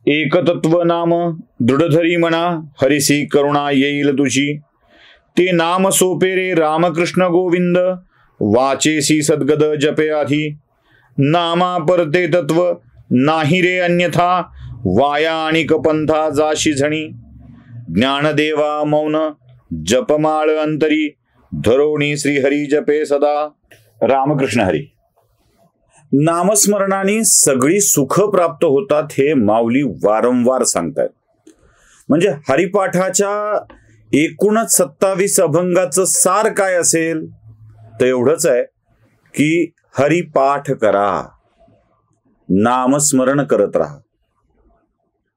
एकतत्व नाम दृढधरी म्हणा, हरिसी करुणा येईल तुझी. ते नाम सोपे रे रामकृष्ण गोविंद, वाचेसी सद्गद जपे आधी. नामा परते तत्व नाही रे अन्यथा, वाया आणि कपंथा जाशी झणी. ज्ञानदेवा मौन जपमाळ अंतरी, धरोणी श्रीहरी जपे सदा. रामकृष्ण हरी. नामस्मरणाने सगळी सुख प्राप्त होतात हे माऊली वारंवार सांगतात. म्हणजे हरिपाठाच्या एकूणच 27 अभंगाचं सार काय असेल तर एवढंच आहे की हरिपाठ करा, नामस्मरण करत राहा.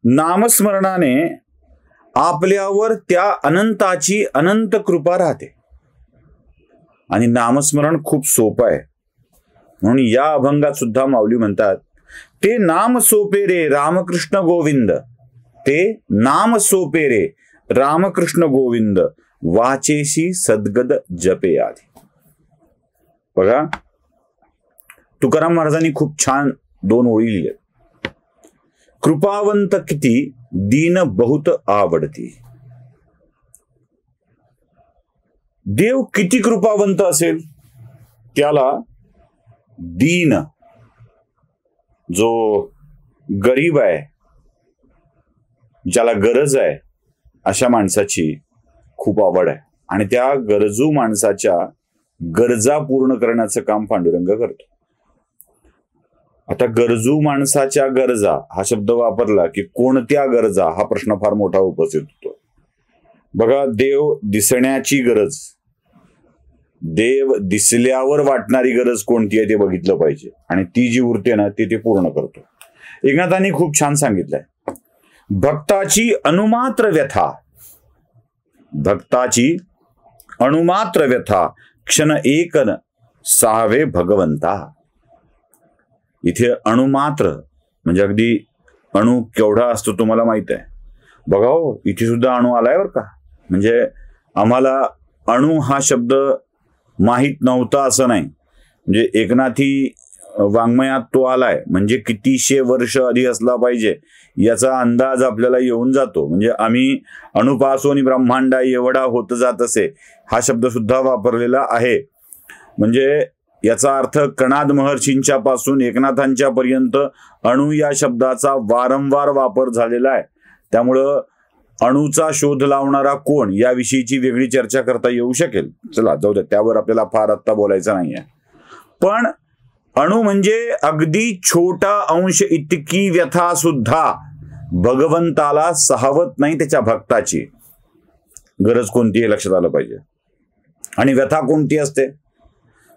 नामस्मरणाने आपल्यावर त्या अनंताची अनंत कृपा राहते. आणि नामस्मरण खूप सोपं आहे. म्हणून या अभंगात सुद्धा माऊली म्हणतात, ते नाम सोपे रे रामकृष्ण गोविंद, ते नाम सोपे रे रामकृष्ण गोविंद, वाचेशी सद्गद जपे आधी. बघा, तुकाराम महाराजांनी खूप छान 2 ओळी लिहिल्या. कृपावंत किती दीन बहुत आवडती. देव किती कृपावंत असेल त्याला दीन, जो गरीब आहे, ज्याला गरज आहे, अशा माणसाची खूप आवड आहे. आणि त्या गरजू माणसाच्या गरजा पूर्ण करण्याचं काम पांडुरंग करतो. आता गरजू माणसाच्या गरजा हा शब्द वापरला की कोणत्या गरजा हा प्रश्न फार मोठा उपस्थित होतो. बघा, देव दिसण्याची गरज, देव दिसल्यावर वाटणारी गरज कोणती आहे ते बघितलं पाहिजे. आणि ती जी उरते ना ते पूर्ण करतो. एकनाथांनी खूप छान सांगितलंय, भक्ताची अनुमात्र व्यथा, भक्ताची अनुमात्र व्यथा क्षण एकन सावे भगवंता. इथे अणुमात्र म्हणजे अगदी अणु केवढा असतो तुम्हाला माहित आहे. बघा हो, इथे सुद्धा अणु आलाय बरं का. म्हणजे आम्हाला अणु हा शब्द माहीत नव्हता असं नाही. म्हणजे एकनाथी वाङ्मयात तो आलाय म्हणजे कितीशे वर्ष आधी असला पाहिजे याचा अंदाज आपल्याला येऊन जातो. म्हणजे आम्ही अणुपासोनी ब्रह्मांडा एवढा होत जात असे हा शब्द सुद्धा वापरलेला आहे. म्हणजे याचा अर्थ कणाद महर्षींच्या पासून एकनाथांच्या पर्यंत अणु या शब्दाचा वारंवार वापर झालेला आहे. त्यामुळं अणूचा शोध लावणारा कोण याविषयीची वेगळी चर्चा करता येऊ शकेल. चला जाऊ द्या, त्यावर आपल्याला फार आत्ता बोलायचं नाहीये. पण अणु म्हणजे अगदी छोटा अंश इतकी व्यथा सुद्धा भगवंताला सहावत नाही त्याच्या भक्ताची. गरज कोणती हे लक्षात आलं पाहिजे. आणि व्यथा कोणती असते?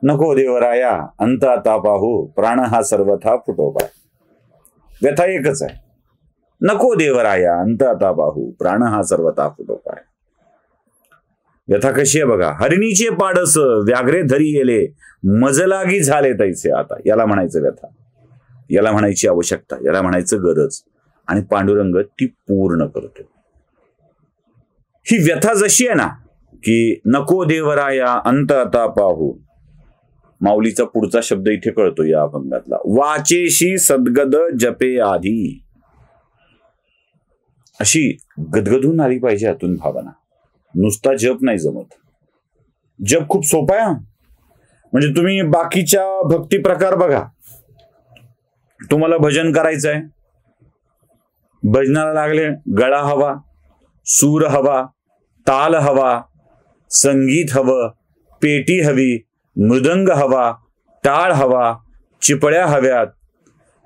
नको देवराया अंत आता पाहू, प्राण हा सर्वथा फुटोबा. व्यथा एकच आहे, नको देवराया अंत आता पाहू, प्राण हा सर्वथा फुटोबा. व्यथा कशी आहे बघा, हरिणीचे पाडस व्याघ्रे धरी येले, मजलागी झाले तैसे आता. याला म्हणायचं व्यथा, याला म्हणायची आवश्यकता, याला म्हणायचं गरज. आणि पांडुरंग ती पूर्ण करतो. ही व्यथा जशी आहे ना की नको देवराया अंत आता पाहू, माऊलीचा पुढचा शब्द इथे कळतो या अभंगातला, वाचेशी सद्गद जपे आधी. अशी गदगदून आली पाहिजे आतून भावना. नुसता जप नाही जमत. जप खूप सोपा आहे. म्हणजे तुम्ही बाकीच्या भक्ती प्रकार बघा. तुम्हाला भजन करायचं आहे, भजनाला लागले गळा हवा, सूर हवा, ताल हवा, संगीत हवं, पेटी हवी, मृदंग हवा, टाळ हवा, चिपळ्या हव्यात.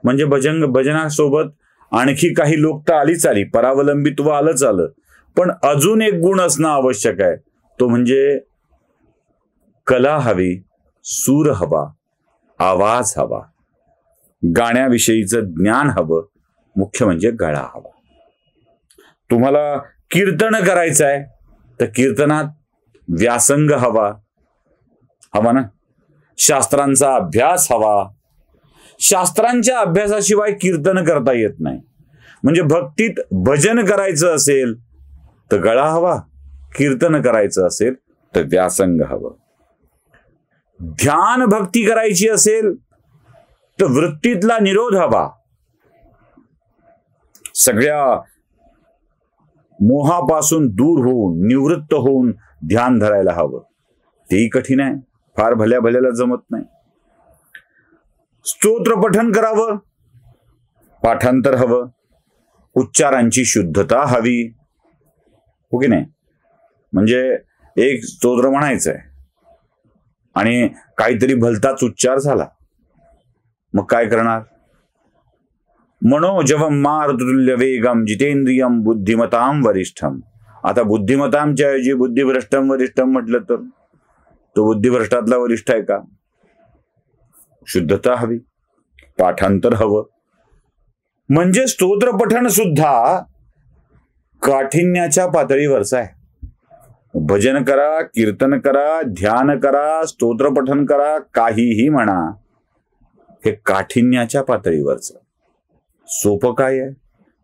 म्हणजे भजनासोबत आणखी काही लोक तर आलीच आली, परावलंबित्व आलंच आलं. पण अजून एक गुण असणं आवश्यक आहे, तो म्हणजे कला हवी, सूर हवा, आवाज हवा, गाण्याविषयीचं ज्ञान हवं, मुख्य म्हणजे गळा हवा. तुम्हाला कीर्तन करायचं आहे तर कीर्तनात व्यासंग हवा ना, शास्त्रांचा अभ्यास हवा. शास्त्रांच्या अभ्यासाशिवाय कीर्तन करता येत नाही. म्हणजे भक्तीत भजन करायचं असेल तर गळा हवा, कीर्तन करायचं असेल तर व्यासंग हवं. ध्यान भक्ती करायची असेल तर वृत्तीतला निरोध हवा. सगळ्या मोहापासून दूर होऊन निवृत्त होऊन ध्यान धरायला हवं. तेही कठीण आहे, फार भल्या भल्याला जमत नाही. स्तोत्र पठन करावं, पाठांतर हवं, उच्चारांची शुद्धता हवी, हो की नाही. म्हणजे एक स्तोत्र म्हणायचंय आणि काहीतरी भलताच उच्चार झाला, मग काय करणार. मनोजवम मारुतुल्य वेगम जितेंद्रियम बुद्धिमताम वरिष्ठम. आता बुद्धिमतांच्या ऐवजी बुद्धिभ्रष्टम वरिष्ठम म्हटलं तर तो बुद्धिभ्रष्टातला वरिष्ठ आहे का. शुद्धता हवी, पाठांतर हवं. म्हणजे स्तोत्र पठण सुद्धा काठिण्याच्या पातळीवरचं आहे. भजन करा, कीर्तन करा, ध्यान करा, स्तोत्र पठन करा, काहीही म्हणा, हे काठिण्याच्या पातळीवरचं. सोपं काय आहे.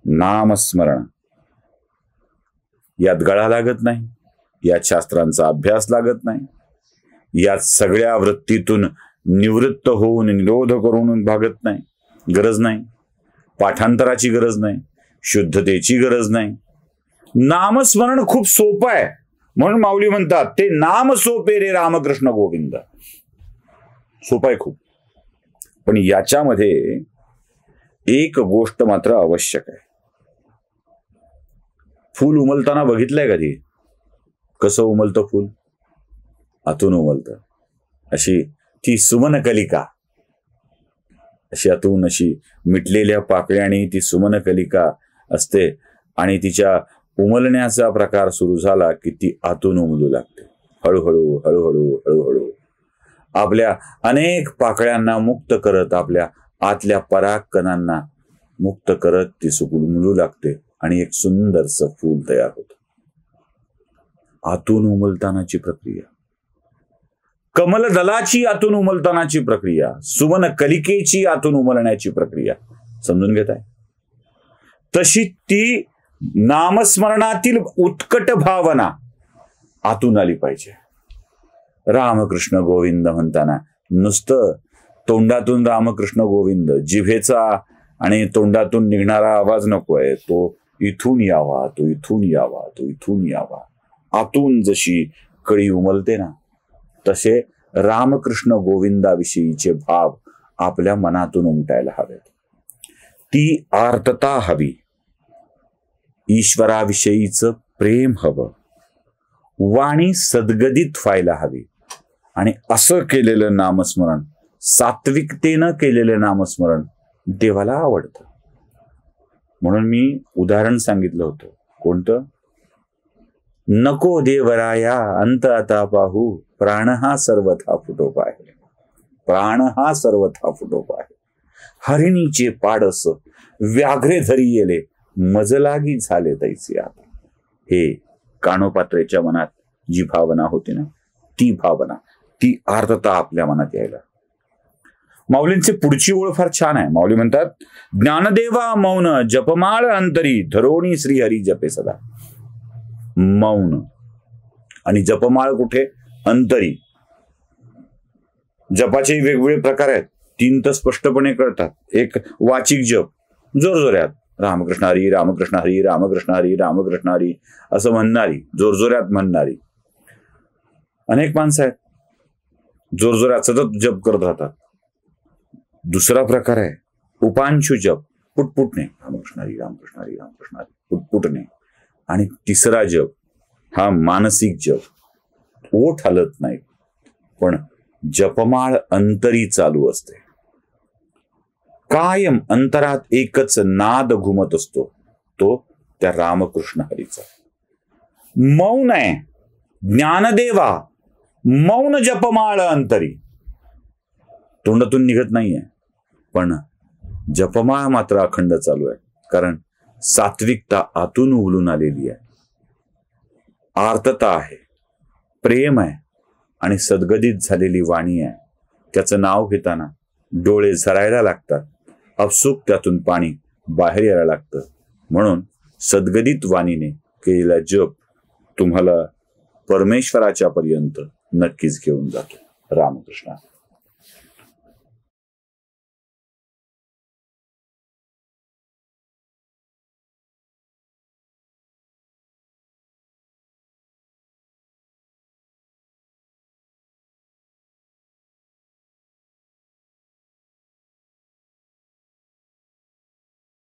नामस्मरण. यात गळा लागत नाही, यात शास्त्रांचा अभ्यास लागत नाही, यात सगळ्या वृत्तीतून निवृत्त होऊन निरोध करून भागत नाही, गरज नाही. पाठांतराची गरज नाही, शुद्धतेची गरज नाही. नामस्मरण खूप सोपं आहे. म्हणून माऊली म्हणतात ते नाम सोपे रे रामकृष्ण गोविंद. सोपं आहे खूप. पण याच्यामध्ये एक गोष्ट मात्र आवश्यक आहे. फूल उमलताना बघितलंय कधी. कसं उमलतं फूल. आतून उमलतं. अशी ती सुमनकलिका, अशी आतून अशी मिटलेल्या पाकळ्याने ती सुमनकलिका असते आणि तिच्या उमलण्याचा प्रकार सुरू झाला की ती आतून उमलू लागते. हळूहळू हळूहळू हळूहळू आपल्या अनेक पाकळ्यांना मुक्त करत, आपल्या आतल्या परागकणांना मुक्त करत ती उमलू लागते आणि एक सुंदरसं फूल तयार होतं. आतून उमलतानाची प्रक्रिया, कमलदलाची आतून उमलतानाची प्रक्रिया, सुमन कलिकेची आतून उमलण्याची प्रक्रिया समजून घेत आहे. तशी ती नामस्मरणातील उत्कट भावना आतून आली पाहिजे. रामकृष्ण गोविंद म्हणताना नुसतं तोंडातून रामकृष्ण गोविंद, जिभेचा आणि तोंडातून निघणारा आवाज नकोय. तो इथून यावा, तो इथून यावा, तो इथून यावा. आतून जशी कळी उमलते ना, तसे रामकृष्ण गोविंदाविषयीचे भाव आपल्या मनातून उमटायला हवेत. ती आर्तता हवी. ईश्वराविषयीचं प्रेम हवं. वाणी सद्गदित व्हायला हवी. आणि असं केलेलं नामस्मरण, सात्विकतेनं केलेलं नामस्मरण देवाला आवडतं. म्हणून मी उदाहरण सांगितलं होतं. कोणतं. नको देवराया अंत आता पाहू, प्राण हा सर्वथा फुटो पाहे. प्राण हा सर्वथा फुटो पाहे. हरिणीचे पाडस व्याघ्रे धरी येले, मजलागी झाले तैसे आता. हे कानोपात्रेच्या मनात जी भावना होती ना, ती भावना, ती आर्तता आपल्या मनात यायला. माऊलींची पुढची ओळ फार छान आहे. माऊली म्हणतात ज्ञानदेवा मौन जपमाळ अंतरी, धरोणी श्रीहरी जपे सदा. मौन आणि जपमाळ कुठे. अंतरी. जपाचे वेगवेगळे प्रकार आहेत. 3 तर स्पष्टपणे कळतात. एक वाचिक जप, जोरजोऱ्यात रामकृष्ण हरी रामकृष्ण हरी रामकृष्ण हरी रामकृष्ण हरी असं म्हणणारी, जोरजोऱ्यात म्हणणारी अनेक माणसं आहेत. जोरजोऱ्यात सतत जप करत राहतात. दुसरा प्रकार आहे उपांशु जप, पुटपुटणे, रामकृष्ण हरी रामकृष्ण हरी रामकृष्ण हरी, पुटपुटणे. आणि तिसरा जप हा मानसिक जप. ओठ हलत नाही, पण जपमाळ अंतरी चालू असते. कायम अंतरात एकच नाद घुमत असतो, तो त्या रामकृष्ण हरीचा. मौन आहे. ज्ञानदेवा मौन जपमाळ अंतरी. तोंडातून निघत नाहीये, पण जपमाळ मात्र अखंड चालू आहे. कारण सात्विकता आतून उघलून आलेली आहे. आर्तता आहे, प्रेम आहे आणि सद्गदित झालेली वाणी आहे. त्याचं नाव घेताना डोळे झरायला लागतात. अपसुक त्यातून पाणी बाहेर यायला लागतं. म्हणून सद्गदित वाणीने केलेला जप तुम्हाला परमेश्वराच्या पर्यंत नक्कीच घेऊन जातो. रामकृष्ण.